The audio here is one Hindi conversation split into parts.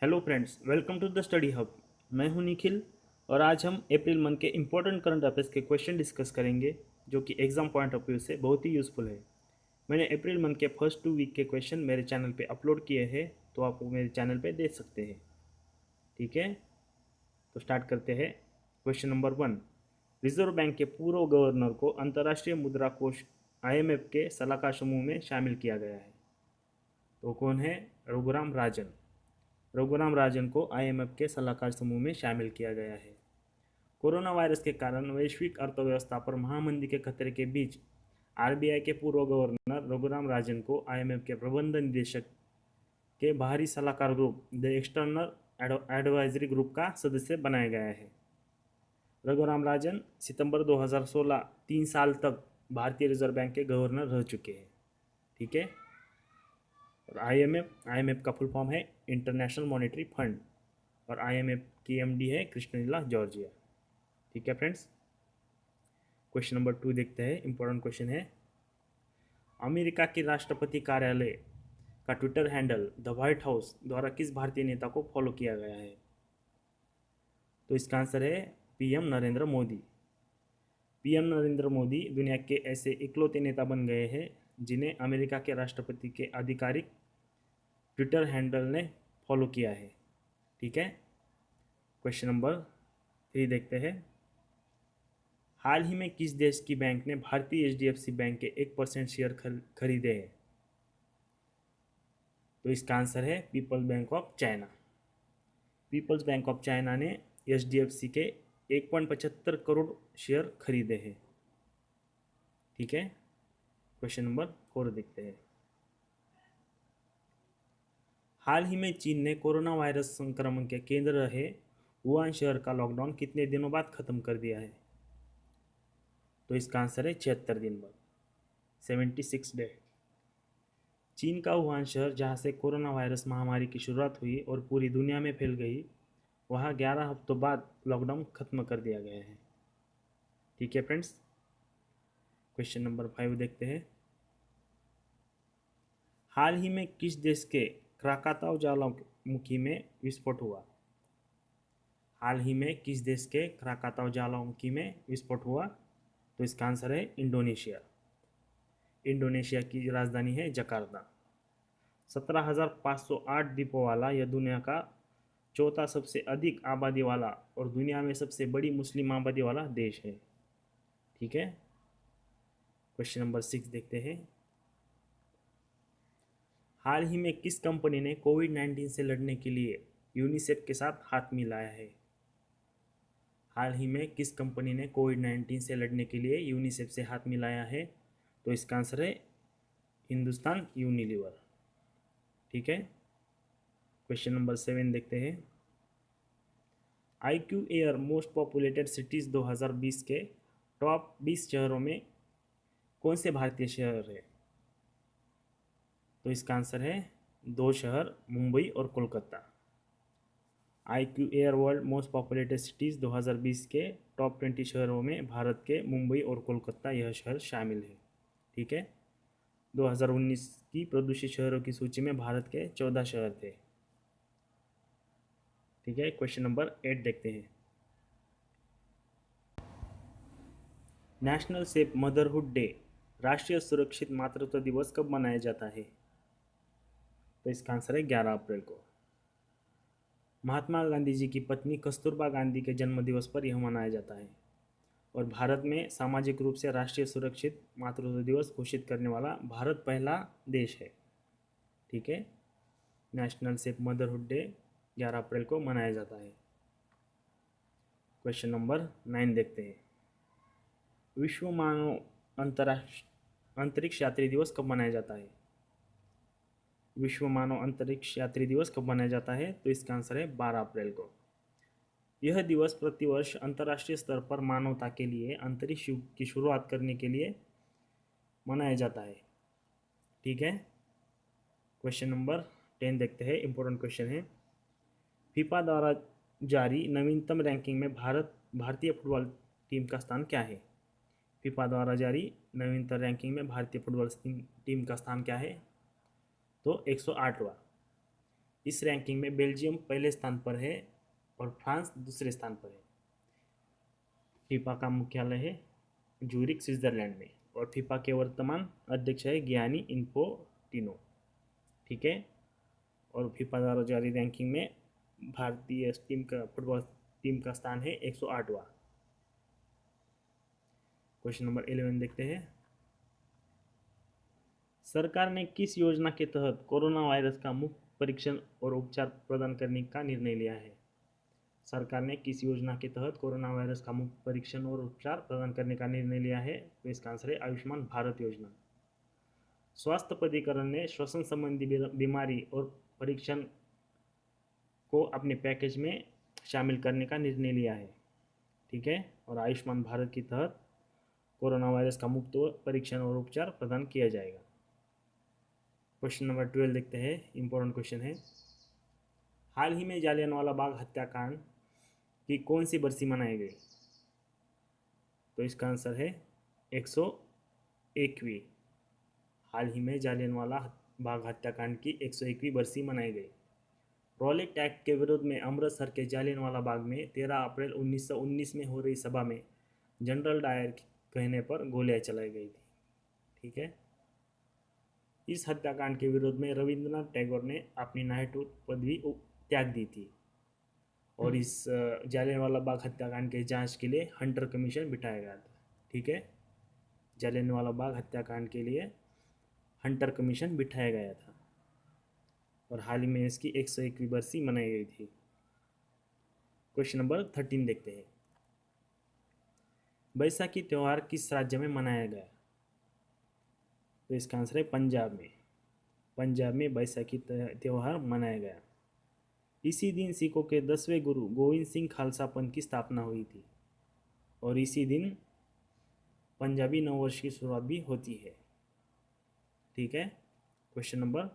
Hello friends, welcome to the study hub. मैं हूं निखिल और आज हम अप्रैल मंथ के इंपॉर्टेंट करंट अफेयर्स के क्वेश्चन डिस्कस करेंगे जो कि एग्जाम पॉइंट ऑफ व्यू से बहुत ही यूज़फुल है। मैंने अप्रैल मंथ के फर्स्ट 2 वीक के क्वेश्चन मेरे चैनल पे अपलोड किए हैं, तो आप वो मेरे चैनल पे देख सकते हैं। ठीक है, तो स्टार्ट करते हैं। Question number 1। रिजर्व बैंक के पूर्व गवर्नर को अंतर्राष्ट्रीय मुद्रा कोष IMF के सलाहकार समूह में शामिल किया गया है। तो कौन है? रघुराम राजन। रघुराम राजन को IMF के सलाहकार समूह में शामिल किया गया है। कोरोना वायरस के कारण वैश्विक अर्थव्यवस्था पर महामंदी के खतरे के बीच RBI के पूर्व गवर्नर रघुराम राजन को IMF के प्रबंध निदेशक के बाहरी सलाहकार group the external advisory group का सदस्य बनाया गया है। रघुराम राजन सितंबर 2016 3 साल तक भारतीय रिजर्व बैंक के गवर्नर रह चुके हैं। ठीक है, और IMF का फुल फॉर्म है इंटरनेशनल मॉनेटरी फंड और IMF की MD है कृष्णलीला जॉर्जिया। ठीक है फ्रेंड्स, क्वेश्चन नंबर 2 देखते हैं। इंपॉर्टेंट क्वेश्चन है, अमेरिका के राष्ट्रपति कार्यालय का Twitter handle the white house द्वारा किस भारतीय नेता को फॉलो किया गया है? तो इसका आंसर है PM नरेंद्र मोदी। PM नरेंद्र मोदी दुनिया के ऐसे इकलौते नेता बन गए हैं जिन्हें अमेरिका के राष्ट्रपति के आधिकारिक ट्विटर हैंडल ने फॉलो किया है। ठीक है, क्वेश्चन नंबर 3 देखते हैं। हाल ही में किस देश की बैंक ने भारतीय HDFC बैंक के 1% शेयर खरीदे हैं? तो इसका आंसर है People's Bank of China. People's Bank of China ने HDFC के 1.75 करोड़ शेयर खरीदे हैं। ठीक है, क्वेश्चन नंबर 4 देखते हैं। हाल ही में चीन ने कोरोना वायरस संक्रमण के केंद्र रहे वुहान शहर का लॉकडाउन कितने दिनों बाद खत्म कर दिया है? तो इसका आंसर है 76 दिन बाद, 76 डे। चीन का वुहान शहर जहां से कोरोना वायरस महामारी की शुरुआत हुई और पूरी दुनिया में फैल गई, वहां 11 हफ्तों बाद लॉकडाउन खत्म कर दिया गया है। ठीक है फ्रेंड्स, क्वेश्चन नंबर 5 देखते हैं। हाल ही में किस देश के क्राकाताओ ज्वालामुखी में विस्फोट हुआ? हाल ही में किस देश के क्राकाताओ ज्वालामुखी में विस्फोट हुआ? तो इसका आंसर है इंडोनेशिया। इंडोनेशिया की राजधानी है जकार्ता। 17,508 द्वीपों वाला यह दुनिया का चौथा सबसे अधिक आबादी वाला और दुनिया में सबसे बड़ी मुस्लिम आबादी वाला देश है। ठीक है, क्वेश्चन नंबर 6 देखते हैं। हाल ही में किस कंपनी ने कोविड-19 से लड़ने के लिए यूनिसेफ के साथ हाथ मिलाया है? हाल ही में किस कंपनी ने कोविड-19 से लड़ने के लिए यूनिसेफ से हाथ मिलाया है? तो इसका आंसर है हिंदुस्तान यूनिलीवर। ठीक है, क्वेश्चन नंबर 7 देखते हैं। IQ air most populated cities 2020 के टॉप 20 शहरों में कौन से भारतीय शहर है? तो इसका आंसर है 2 शहर, मुंबई और Kolkata. IQ air world most populated cities 2020 के टॉप 20 शहरों में भारत के मुंबई और कोलकाता यह शहर शामिल है। ठीक है, 2019 की प्रदूषित शहरों की सूची में भारत के 14 शहर थे। ठीक है, क्वेश्चन नंबर 8 देखते हैं। नेशनल सेफ मदरहुड डे, राष्ट्रीय सुरक्षित मातृत्व दिवस कब मनाया जाता है? तो इसका आंसर है 11 अप्रैल को। महात्मा गांधी जी की पत्नी कस्तूरबा गांधी के जन्म दिवस पर यह मनाया जाता है और भारत में सामाजिक रूप से राष्ट्रीय सुरक्षित मातृत्व दिवस घोषित करने वाला भारत पहला देश है। ठीक है, नेशनल सेफ मदरहुड डे 11 अप्रैल को मनाया जाता है। क्वेश्चन नंबर 9 देखते हैं। विश्व मानव अंतरिक्ष यात्री दिवस कब मनाया जाता है? विश्व मानव अंतरिक्ष यात्री दिवस कब मनाया जाता है? तो इसका आंसर है 12 अप्रैल को। यह दिवस प्रतिवर्ष अंतर्राष्ट्रीय स्तर पर मानवता के लिए अंतरिक्ष युग की शुरुआत करने के लिए मनाया जाता है। ठीक है, क्वेश्चन नंबर 10 देखते हैं। इंपॉर्टेंट क्वेश्चन है, फीफा द्वारा जारी नवीनतम रैंकिंग में भारतीय फुटबॉल टीम का स्थान क्या है? फीफा द्वारा जारी नवीनतम रैंकिंग में भारतीय फुटबॉल टीम का स्थान क्या है? तो 108वां। इस रैंकिंग में बेल्जियम पहले स्थान पर है और फ्रांस दूसरे स्थान पर है। फीफा का मुख्यालय है जूरिक स्विट्जरलैंड में और फीफा के वर्तमान अध्यक्ष है गियानी इन्फोटिनो। ठीक है। और फीफा द्वारा जारी रैंकिंग में भारतीय टीम का फुटबॉल टीम का स्थान है 108वां। क्वेश्चन नंबर 11 देखते हैं। सरकार ने किस योजना के तहत कोरोना वायरस का मुफ्त परीक्षण और उपचार प्रदान करने का निर्णय लिया है? सरकार ने किस योजना के तहत कोरोना वायरस का मुफ्त परीक्षण और उपचार प्रदान करने का निर्णय लिया है? तो इसका आंसर है आयुष्मान भारत योजना। स्वास्थ्य प्राधिकरण ने श्वसन संबंधी बीमारी और परीक्षण को अपने पैकेज में शामिल करने का निर्णय लिया है। ठीक है। और आयुष्मान भारत के तहत कोरोना वायरस का मुफ्त परीक्षण और उपचार प्रदान किया जाएगा। क्वेश्चन नंबर 12 देखते हैं। इंपॉर्टेंट क्वेश्चन है। हाल ही में जालियांवाला बाग हत्याकांड की कौन सी बरसी मनाई गई? तो इसका आंसर है 101वीं। हाल ही में जालियांवाला बाग हत्याकांड की 101वीं बरसी मनाई गई। रॉलेट एक्ट के विरोध में अमृतसर के जालियांवाला बाग में 13 अप्रैल 1919 में हो रही सभा में जनरल डायर के कहने पर गोलियां चलाई गई थी। ठीक है। इस हत्याकांड के विरोध में रविंद्रनाथ टैगोर ने अपनी नाइटहुड पदवी त्याग दी थी और इस जालियांवाला बाग हत्याकांड के जांच के लिए हंटर कमीशन बिठाया गया था। ठीक है। जालियांवाला बाग हत्याकांड के लिए हंटर कमीशन बिठाया गया था और हाल ही में इसकी 101वीं बरसी मनाई गई थी। क्वेश्चन नंबर 13 देखते हैं। बैसाखी त्यौहार किस राज्य में मनाया गया? तो इसका आंसर है पंजाब में। पंजाब में बैसाखी त्यौहार मनाया गया। इसी दिन सिखों के 10वें गुरु गोविंद सिंह खालसा पंथ की स्थापना हुई थी और इसी दिन पंजाबी नववर्ष की शुरुआत भी होती है। ठीक है। क्वेश्चन नंबर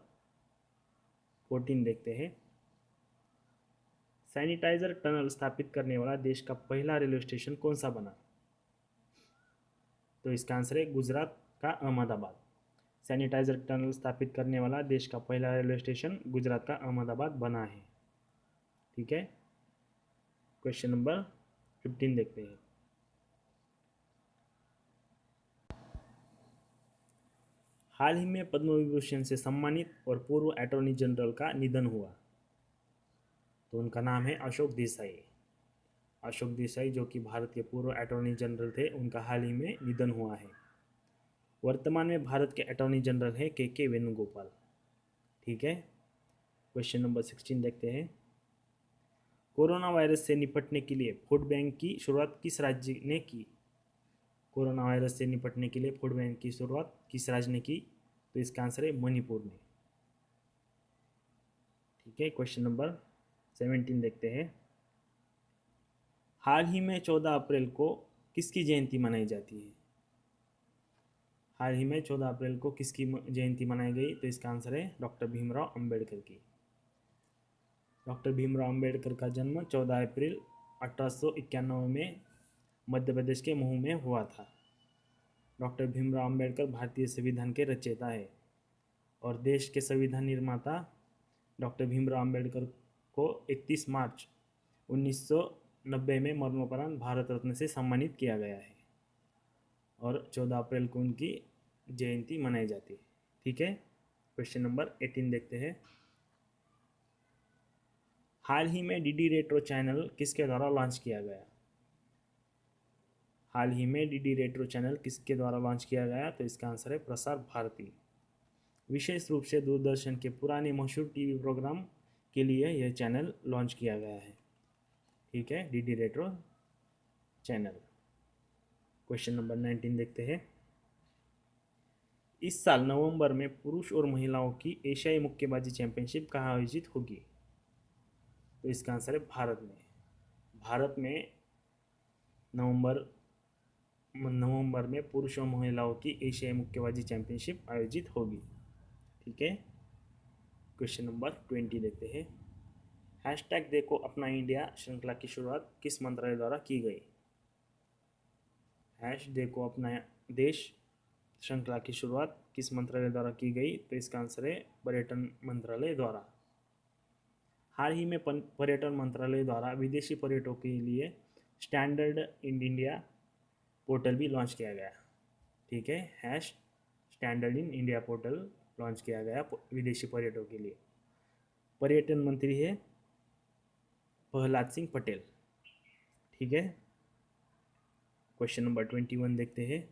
14 देखते हैं। सैनिटाइजर टनल स्थापित करने वाला देश का पहला रेलवे स्टेशन कौन सा बना? तो इसका आंसर है गुजरात का अहमदाबाद। सैनिटाइजर टनल स्थापित करने वाला देश का पहला रेलवे स्टेशन गुजरात का अहमदाबाद बना है। ठीक है। क्वेश्चन नंबर 15 देखते हैं। हाल ही में पद्म विभूषण से सम्मानित और पूर्व अटॉर्नी जनरल का निधन हुआ। तो उनका नाम है अशोक देसाई। अशोक देसाई जो कि भारत के पूर्व अटॉर्नी जनरल थे, उनका हाल ही में निधन हुआ है। वर्तमान में भारत के अटॉर्नी जनरल हैं के वेणुगोपाल। ठीक है। क्वेश्चन नंबर 16 देखते हैं। कोरोना वायरस से निपटने के लिए फूड बैंक की शुरुआत किस राज्य ने की? कोरोना वायरस से निपटने के लिए फूड बैंक की शुरुआत किस राज्य ने की? तो इसका आंसर है मणिपुर ने। ठीक है। क्वेश्चन नंबर 17 देखते हैं। हाल ही में 14 अप्रैल को किसकी जयंती मनाई जाती है? हाल ही में 14 अप्रैल को किसकी जयंती मनाई गई? तो इसका आंसर है डॉक्टर भीमराव अंबेडकर की। डॉक्टर भीमराव अंबेडकर का जन्म 14 अप्रैल 1891 में मध्य प्रदेश के महू में हुआ था। डॉक्टर भीमराव अंबेडकर भारतीय संविधान के रचयिता है और देश के संविधान निर्माता डॉक्टर भीमराव अंबेडकर को 31 मार्च 1990 में मरणोपरांत भारत रत्न से सम्मानित किया गया है और 14 अप्रैल को उनकी जयंती मनाई जाती है। ठीक है। क्वेश्चन नंबर 18 देखते हैं। हाल ही में डीडी रेट्रो चैनल किसके द्वारा लॉन्च किया गया? हाल ही में डीडी रेट्रो चैनल किसके द्वारा लॉन्च किया गया? तो इसका आंसर है प्रसार भारती। विशेष रूप से दूरदर्शन के पुराने मशहूर टीवी प्रोग्राम के लिए यह चैनल लॉन्च किया गया है। ठीक है। DD retro channel. Question number 19 देखते हैं। इस साल नवंबर में पुरुष और महिलाओं की एशियाई मुक्केबाजी चैंपियनशिप कहाँ आयोजित होगी? तो इसका आंसर है भारत में। भारत में नवंबर में पुरुष और महिलाओं की एशियाई मुक्केबाजी चैंपियनशिप आयोजित होगी। ठीक है। क्वेश्चन नंबर 20 देखते हैं। हैशटैग देखो अपना इंडिया श्रृंखला की शुरुआत किस मंत्रालय द्वारा की गई? हैश देखो अपना देश श्रृंखला की शुरुआत किस मंत्रालय द्वारा की गई? तो इसका आंसर है पर्यटन मंत्रालय द्वारा। हाल ही में पर्यटन मंत्रालय द्वारा विदेशी पर्यटकों के लिए स्टैंडर्ड इन इंडिया पोर्टल भी लॉन्च किया गया। ठीक है, hash standard in India portal launch किया गया विदेशी पर्यटकों के लिए। पर्यटन मंत्री है प्रहलाद सिंह पटेल। ठीक है, क्वेश्चन नंबर 21 देखते हैं।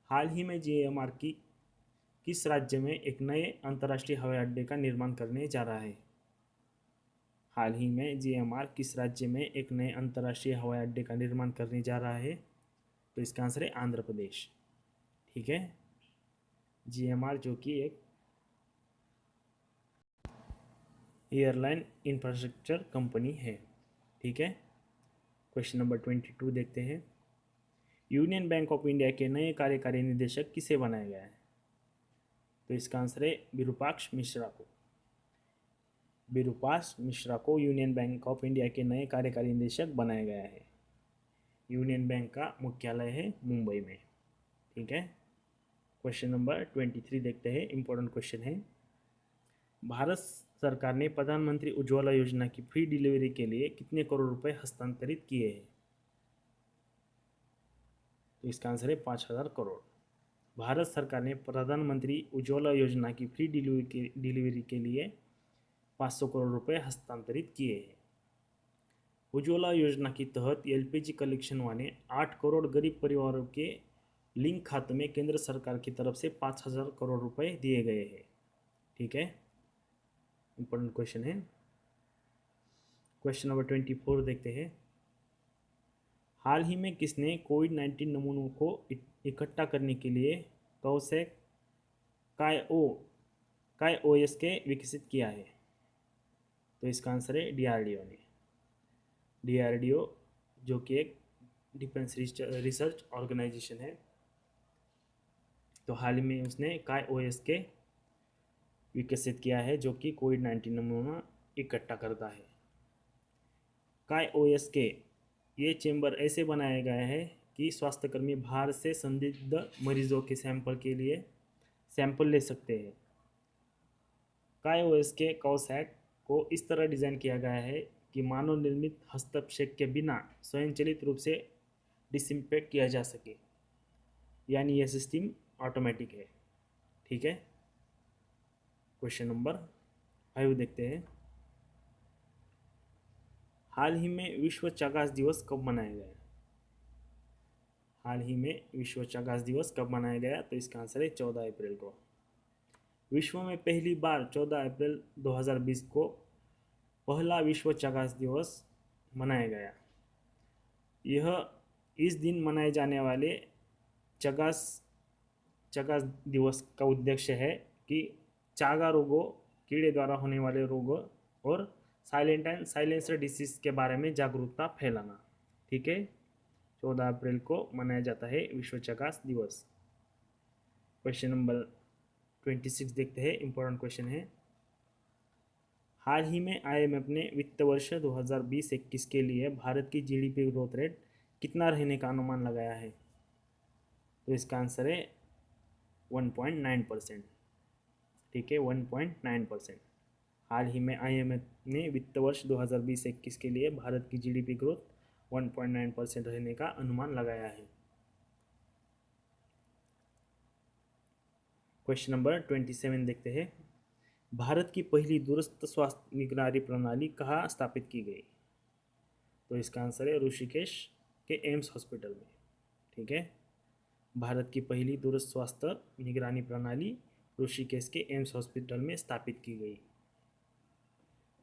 हाल ही में जीएमआर की किस राज्य में एक नए अंतर्राष्ट्रीय हवाई अड्डे का निर्माण करने जा रहा है? हाल ही में जीएमआर किस राज्य में एक नए अंतर्राष्ट्रीय हवाई अड्डे का निर्माण करने जा रहा है? तो इसका आंसर है आंध्र प्रदेश। ठीक है, जीएमआर जो कि एक एयरलाइन इंफ्रास्ट्रक्चर कंपनी है। ठीक है, क्वेश्चन नंबर 22 देखते हैं। यूनियन बैंक ऑफ इंडिया के नए कार्यकारी निदेशक किसे बनाया गया है? तो इसका आंसर है विरूपाक्ष मिश्रा को। विरूपाक्ष मिश्रा को यूनियन बैंक ऑफ इंडिया के नए कार्यकारी निदेशक बनाया गया है। यूनियन बैंक का मुख्यालय है मुंबई में। ठीक है, क्वेश्चन नंबर 23 देखते हैं, इंपॉर्टेंट क्वेश्चन है। भारत सरकार ने प्रधानमंत्री उज्ज्वला योजना की फ्री डिलीवरी के लिए कितने करोड़ रुपए हस्तांतरित किए हैं? तो इसका आंसर है 5,000 करोड़। भारत सरकार ने प्रधानमंत्री उज्ज्वला योजना की फ्री डिलीवरी के लिए 500 करोड़ रुपए हस्तांतरित किए हैं। उज्ज्वला योजना के तहत एलपीजी कनेक्शन वाले 8 करोड़ गरीब परिवारों के लिंक खाते में केंद्र सरकार की तरफ से 5,000 करोड़ रुपए दिए गए हैं। ठीक है, इंपॉर्टेंट क्वेश्चन है। क्वेश्चन नंबर 24 देखते हैं। हाल ही में किसने कोविड-19 नमूनों को इकट्ठा करने के लिए कॉवसैक कायोएस के विकसित किया है? तो इसका आंसर है डीआरडीओ ने। डीआरडीओ जो कि एक डिफेंस रिसर्च ऑर्गेनाइजेशन है, तो हाल ही में उसने कायोएस के विकसित किया है जो कि कोविड-19 नमूना इकट्ठा करता है। कायोएस के ये चेंबर ऐसे बनाया गया है कि स्वास्थ्यकर्मी बाहर से संदिग्ध मरीजों के सैंपल के लिए सैंपल ले सकते हैं। कायोएस के कॉवसैक को इस तरह डिज़ाइन किया गया है कि मानव निर्मित हस्तक्षेप के बिना स्वयंचलित रूप से डिसइंफेक्ट किया जा सके, यानी यह सिस्टम ऑटोमेटिक है। ठीक है, क्वेश्चन नंबर 5 देखते हैं। हाल ही में विश्व चागास दिवस कब मनाया गया? हाल ही में विश्व चागास दिवस कब मनाया गया? तो इसका आंसर है 14 अप्रैल को। विश्व में पहली बार 14 अप्रैल 2020 को पहला विश्व चागास दिवस मनाया गया। यह इस दिन मनाए जाने वाले चागास दिवस का उद्देश्य है कि चागा रोगों, कीड़े द्वारा होने वाले रोगों और साइलेंट एंड साइलेंसर डिसीज के बारे में जागरूकता फैलाना। ठीक है, 14 अप्रैल को मनाया जाता है विश्व चागास दिवस। क्वेश्चन नंबर 26 देखते हैं, इंपॉर्टेंट क्वेश्चन है। हाल ही में आईएमएफ ने वित्त वर्ष 2020-21 के लिए भारत की जीडीपी ग्रोथ रेट कितना रहने का अनुमान लगाया है? तो इसका आंसर है 1.9%। ठीक है, 1.9%। हाल ही में आईएमएफ ने वित्त वर्ष 2020-21 के लिए भारत की जीडीपी ग्रोथ 1.9% रहने का अनुमान लगाया है। क्वेश्चन नंबर 27 देखते हैं। भारत की पहली दूरस्थ स्वास्थ्य निगरानी प्रणाली कहाँ स्थापित की गई? तो इसका आंसर है ऋषिकेश के एम्स हॉस्पिटल में। ठीक है, भारत की पहली दूरस्थ स्वास्थ्य निगरानी प्रणाली ऋषिकेश के एम्स हॉस्पिटल में स्थापित की गई।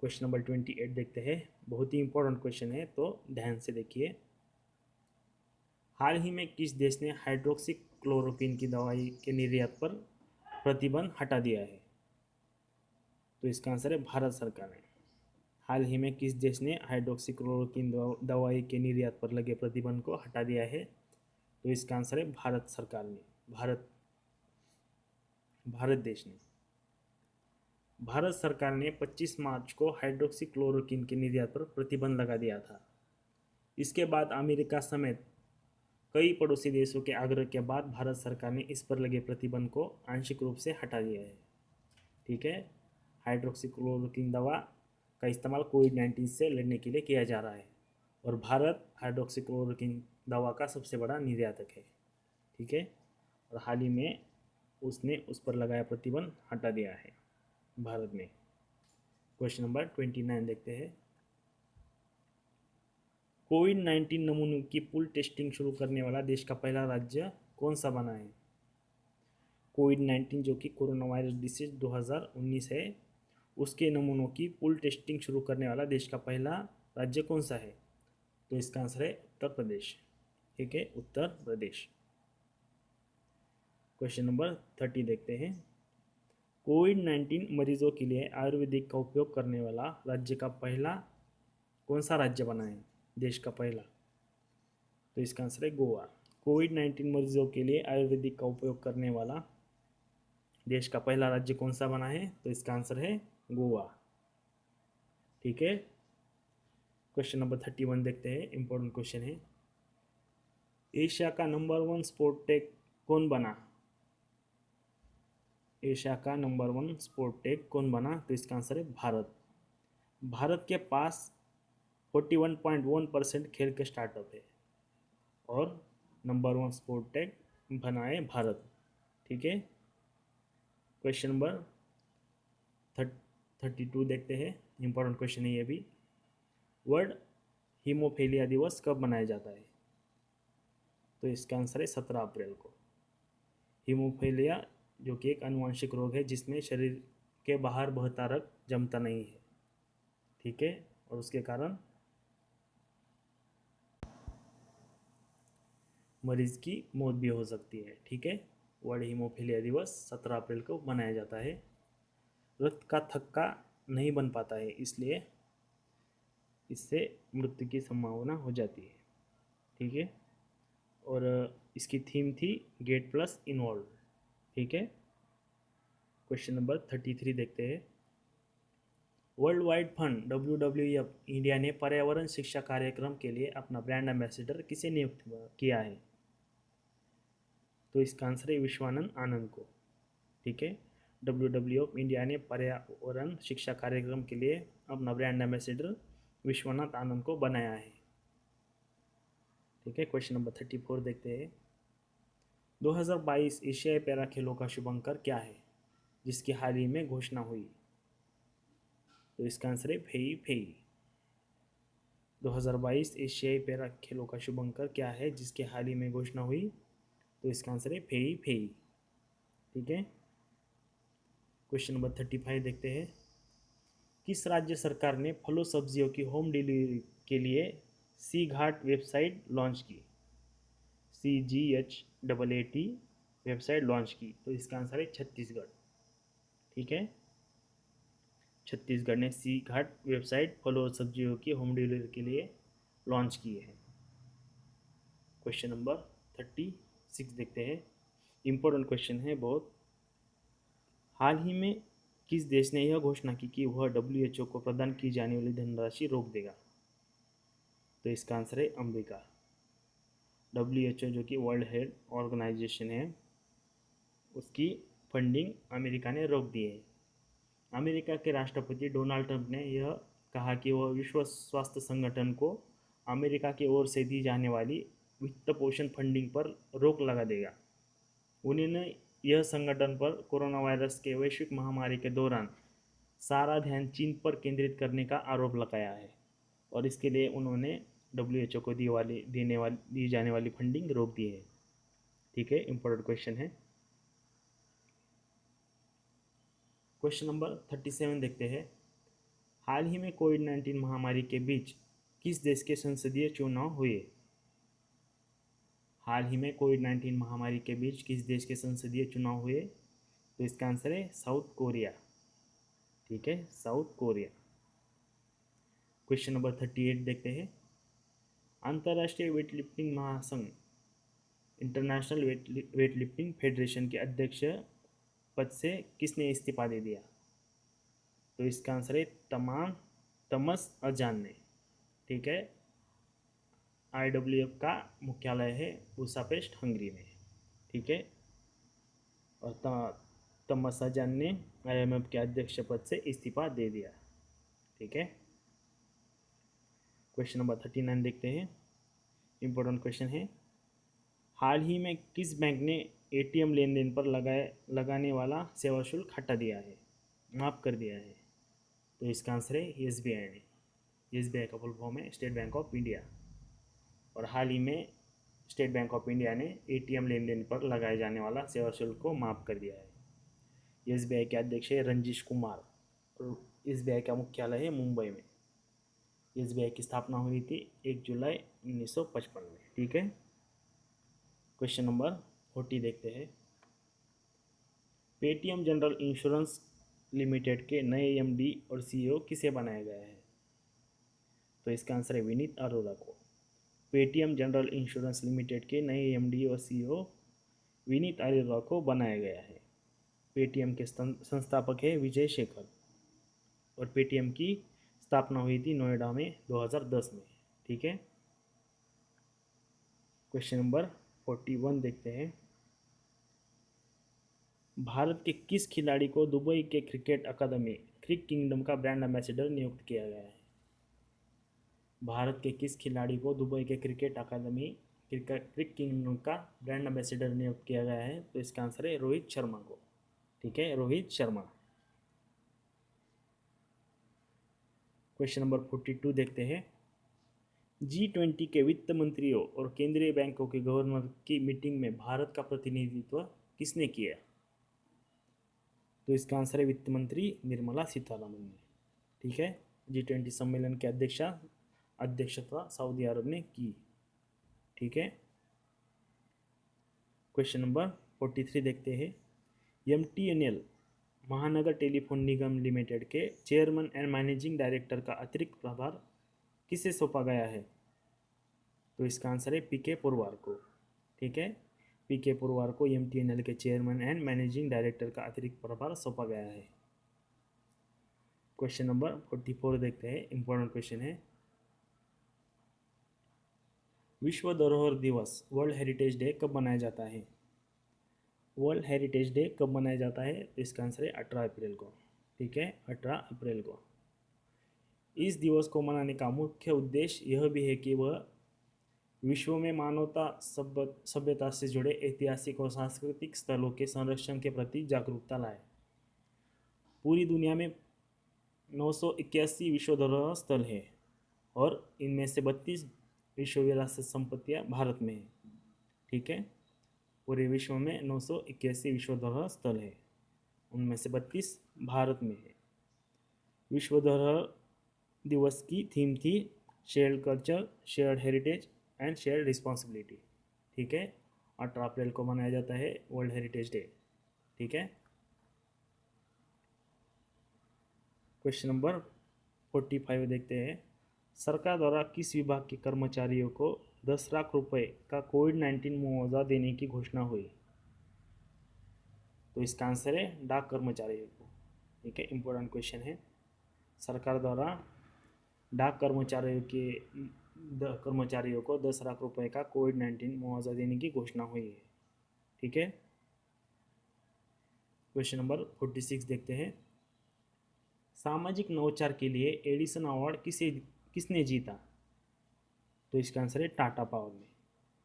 क्वेश्चन नंबर 28 देखते हैं, बहुत ही इंपॉर्टेंट क्वेश्चन है, तो ध्यान से देखिए। हाल ही में किस देश ने हाइड्रोक्सी क्लोरोक्विन की दवाई के निर्यात पर प्रतिबंध हटा दिया है? तो इसका आंसर है भारत सरकार ने। हाल ही में किस देश ने हाइड्रोक्सी क्लोरोक्विन दवाई के निर्यात पर लगे प्रतिबंध को हटा दिया है? तो इसका आंसर है भारत सरकार ने, भारत देश ने। भारत सरकार ने 25 मार्च को हाइड्रोक्सी क्लोरोक्विन के निर्यात पर प्रतिबंध लगा दिया था। इसके बाद अमेरिका समेत कई पड़ोसी देशों के आग्रह के बाद भारत सरकार ने इस पर लगे प्रतिबंध को आंशिक रूप से हटा दिया है। ठीक है, हाइड्रोक्सी क्लोरोक्विन दवा का इस्तेमाल कोविड-19 से लड़ने के लिए किया जा रहा है और भारत हाइड्रोक्सीक्लोरोक्विन दवा का सबसे बड़ा निर्यातक है। ठीक है, और हाल ही में उसने उस पर लगाया प्रतिबंध हटा दिया है भारत में। क्वेश्चन नंबर 29 देखते हैं। कोविड-19 नमूनों की पूल टेस्टिंग शुरू करने वाला देश का पहला राज्य कौन सा बना है? कोविड-19 जो कि कोरोना वायरस डिसीज 2019 है, उसके नमूनों की पूल टेस्टिंग शुरू करने वाला देश का पहला राज्य कौन सा है? तो इसका आंसर है उत्तर प्रदेश। ठीक है, उत्तर प्रदेश। क्वेश्चन नंबर 30 देखते हैं। कोविड-19 मरीजों के लिए आयुर्वेदिक का उपयोग करने वाला राज्य का पहला कौन सा राज्य बना है? देश का पहला, तो इसका आंसर है गोवा। कोविड-19 मरीजों के लिए आयुर्वेदिक का उपयोग करने वाला देश का पहला राज्य कौन सा बना है? तो इसका आंसर है गोवा। ठीक है, क्वेश्चन नंबर 31 देखते हैं। इंपॉर्टेंट क्वेश्चन है। एशिया का नंबर 1 स्पोर्ट टेक कौन बना? एशिया का नंबर 1 स्पोर्ट टेक कौन बना? तो इसका आंसर है भारत। भारत के पास 41.1% खेल के स्टार्टअप है और नंबर 1 स्पोर्ट टेक बना है भारत। ठीक है, क्वेश्चन नंबर 32 देखते हैं। इंपॉर्टेंट क्वेश्चन है ये भी। वर्ल्ड हीमोफीलिया दिवस कब मनाया जाता है? तो इसका आंसर है 17 अप्रैल को। हीमोफीलिया जो कि एक आनुवंशिक रोग है जिसमें शरीर के बाहर बहता रक्त जमता नहीं है। ठीक है, और उसके कारण मरीज की मौत भी हो सकती है। ठीक है, वर्ल्ड हीमोफीलिया दिवस 17 अप्रैल को मनाया जाता है। रक्त का थक्का नहीं बन पाता है, इसलिए इससे मृत्यु की संभावना हो जाती है। ठीक है, और इसकी थीम थी गेट प्लस इन्वॉल्व। ठीक है, क्वेश्चन नंबर 33 देखते हैं। World wide fund WWF India ने पर्यावरण शिक्षा कार्यक्रम के लिए अपना ब्रांड एम्बेसडर किसे नियुक्त किया है? तो इसका आंसर है विश्वानंद आनंद को। ठीक है, WWF इंडिया ने पर्यावरण शिक्षा कार्यक्रम के लिए अपना ब्रांड एम्बेसडर विश्वनाथ आनंद को बनाया है। ठीक है, क्वेश्चन नंबर 34 देखते हैं। 2022 एशियाई पैरा खेलों का शुभंकर क्या है जिसकी हाल ही में घोषणा हुई? तो इसका आंसर है फेई फेई। 2022 एशियाई पैरा खेलों का शुभंकर क्या है जिसकी हाल ही में घोषणा हुई? तो इसका आंसर है फेई फेई। ठीक है, क्वेश्चन नंबर 35 देखते हैं। किस राज्य सरकार ने फलों सब्जियों की होम डिलीवरी के लिए सी घाट वेबसाइट लॉन्च की? CGHAAT वेबसाइट लॉन्च की? तो इसका आंसर है छत्तीसगढ़। ठीक है, छत्तीसगढ़ ने सी घाट वेबसाइट फलों और सब्जियों की होम डिलीवरी के लिए लॉन्च की है। क्वेश्चन नंबर 36 देखते हैं। इम्पोर्टेंट क्वेश्चन है बहुत। हाल ही में किस देश ने यह घोषणा की कि वह WHO को प्रदान की जाने वाली धनराशि रोक देगा? तो इसका आंसर है अमेरिका। WHO जो कि वर्ल्ड हेल्थ ऑर्गेनाइजेशन है, उसकी फंडिंग अमेरिका ने रोक दी है। अमेरिका के राष्ट्रपति डोनाल्ड ट्रंप ने यह कहा कि वह विश्व स्वास्थ्य संगठन को अमेरिका की ओर से दी जाने वाली वित्त पोषण फंडिंग पर रोक लगा देगा। उन्होंने यह संगठन पर कोरोना वायरस के वैश्विक महामारी के दौरान सारा ध्यान चीन पर केंद्रित करने का आरोप लगाया है और इसके लिए उन्होंने WHO को दी जाने वाली फंडिंग रोक दी है। ठीक है, इंपॉर्टेंट क्वेश्चन है। क्वेश्चन नंबर 37 देखते हैं। हाल ही में कोविड-19 महामारी के बीच किस देश के संसदीय चुनाव हुए? हाल ही में कोविड-19 महामारी के बीच किस देश के संसदीय चुनाव हुए? तो इसका आंसर है साउथ कोरिया। ठीक है, साउथ कोरिया। क्वेश्चन नंबर 38 देखते हैं। अंतर्राष्ट्रीय वेटलिफ्टिंग महासंघ इंटरनेशनल वेटलिफ्टिंग फेडरेशन के अध्यक्ष पद से किसने इस्तीफा दे दिया? तो इसका आंसर है तमस अजान ने। ठीक है, IWF का मुख्यालय है बुसापेस्ट हंगरी में। ठीक है, और तमस अजान ने IMF के अध्यक्ष पद से इस्तीफा दे दिया। ठीक है। क्वेश्चन नंबर 39 देखते हैं। इम्पोर्टेंट क्वेश्चन है, हाल ही में किस बैंक ने एटीएम लेन देन पर लगाने वाला सेवा शुल्क हटा दिया है, माफ़ कर दिया है? तो इसका आंसर है एसबीआई ने। एसबीआई का फुल फॉर्म है स्टेट बैंक ऑफ इंडिया। और हाल ही में स्टेट बैंक ऑफ इंडिया ने एटीएम लेन देन पर लगाए जाने वाला सेवा शुल्क को माफ़ कर दिया है। एसबीआई के अध्यक्ष है रंजीश कुमार और एसबीआई का मुख्यालय है मुंबई में। एसबीआई की स्थापना हुई थी 1 जुलाई 1955 में। ठीक है, क्वेश्चन नंबर 40 देखते हैं। पेटीएम जनरल इंश्योरेंस लिमिटेड के नए एमडी और सीईओ किसे बनाया गया है? तो इसका आंसर है विनीत अरोड़ा को। पेटीएम जनरल इंश्योरेंस लिमिटेड के नए एमडी और सीईओ विनीत अरोड़ा को बनाया गया है। पेटीएम के संस्थापक है विजय शेखर और पेटीएम की स्थापना हुई थी नोएडा में 2010 में। ठीक है, क्वेश्चन नंबर 41 देखते हैं। भारत के किस खिलाड़ी को दुबई के क्रिकेट अकादमी क्रिक किंगडम का ब्रांड एम्बेसडर नियुक्त किया गया है? भारत के किस खिलाड़ी को दुबई के क्रिकेट अकादमी क्रिक किंगडम का ब्रांड एम्बेसडर नियुक्त किया गया है? तो इसका आंसर है रोहित शर्मा को। ठीक है, रोहित शर्मा। क्वेश्चन नंबर 42 देखते हैं। G20 के वित्त मंत्रियों और केंद्रीय बैंकों के गवर्नर की मीटिंग में भारत का प्रतिनिधित्व किसने किया? तो इसका आंसर है वित्त मंत्री निर्मला सीतारमण ने। ठीक है, G20 सम्मेलन के अध्यक्षता सऊदी अरब ने की। ठीक है, क्वेश्चन नंबर 43 देखते हैं। MTNL महानगर टेलीफोन निगम लिमिटेड के चेयरमैन एंड मैनेजिंग डायरेक्टर का अतिरिक्त प्रभार किसे सौंपा गया है? तो इसका आंसर है पीके पुरवार को। ठीक है, पीके पुरवार को MTNL के चेयरमैन एंड मैनेजिंग डायरेक्टर का अतिरिक्त प्रभार सौंपा गया है। क्वेश्चन नंबर 44 देखते हैं। इंपॉर्टेंट क्वेश्चन है, विश्व धरोहर दिवस वर्ल्ड हेरिटेज डे कब मनाया जाता है? वर्ल्ड हेरिटेज डे कब मनाया जाता है? तो इसका आंसर है 18 अप्रैल को। ठीक है, 18 अप्रैल को। इस दिवस को मनाने का मुख्य उद्देश्य यह भी है कि वह विश्व में मानवता सभ्यता से जुड़े ऐतिहासिक और सांस्कृतिक स्थलों के संरक्षण के प्रति जागरूकता लाए। पूरी दुनिया में 981 विश्व धरोहर स्थल है और इनमें से 32 विश्व विरासत संपत्तियाँ भारत में हैं। ठीक है, पूरे विश्व में 981 विश्व धरोहर स्थल है, उनमें से 32 भारत में है। विश्व धरोहर दिवस की थीम थी shared culture, shared heritage and shared responsibility. ठीक है, 18 अप्रैल को मनाया जाता है वर्ल्ड हेरिटेज डे। ठीक है, क्वेश्चन नंबर 45 देखते हैं। सरकार द्वारा किस विभाग के कर्मचारियों को 10 लाख रुपए का कोविड-19 मुआवजा देने की घोषणा हुई? तो इसका आंसर है डाक कर्मचारियों को। ठीक है, इंपॉर्टेंट क्वेश्चन है। सरकार द्वारा डाक कर्मचारियों को 10 लाख रुपए का कोविड-19 मुआवजा देने की घोषणा हुई है। ठीक है, क्वेश्चन नंबर 46 देखते हैं। सामाजिक नवाचार के लिए एडिसन अवार्ड किसने जीता? तो इसका आंसर है टाटा पावर ने।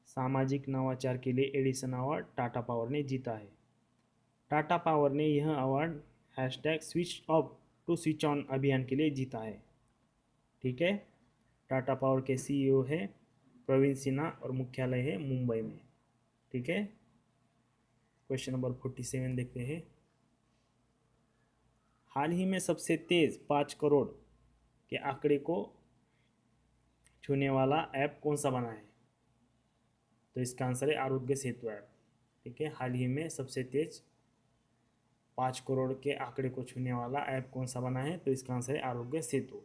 सामाजिक नवाचार के लिए एडिसन अवार्ड टाटा पावर ने जीता है। टाटा पावर ने यह award #switch off to switch on अभियान के लिए जीता है। ठीक है, टाटा पावर के सीईओ है प्रवीण सिन्हा और मुख्यालय है मुंबई में। ठीक है, क्वेश्चन नंबर 47 देखते हैं। हाल ही में सबसे तेज 5 करोड़ के आंकड़े को छूने वाला ऐप कौन सा बना है? तो इसका आंसर है आरोग्य सेतु ऐप। ठीक है, हाल ही में सबसे तेज 5 करोड़ के आंकड़े को छूने वाला ऐप कौन सा बना है? तो इसका आंसर है आरोग्य सेतु।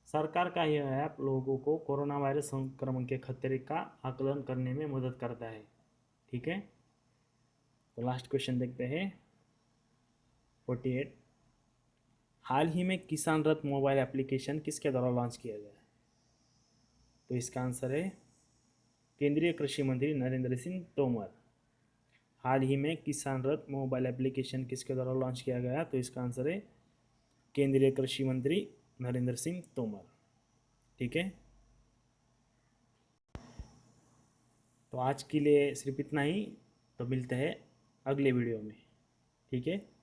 सरकार का यह ऐप लोगों को कोरोना वायरस संक्रमण के खतरे का आकलन करने में मदद करता है। ठीक है, तो लास्ट क्वेश्चन देखते हैं 48। हाल ही में किसान रथ मोबाइल एप्लीकेशन किसके द्वारा लॉन्च किया गया है? तो इसका आंसर है केंद्रीय कृषि मंत्री नरेंद्र सिंह तोमर। हाल ही में किसान रथ मोबाइल एप्लीकेशन किसके द्वारा लॉन्च किया गया? तो इसका आंसर है केंद्रीय कृषि मंत्री नरेंद्र सिंह तोमर। ठीक है, तो आज के लिए सिर्फ इतना ही। तो मिलते हैं अगले वीडियो में। ठीक है।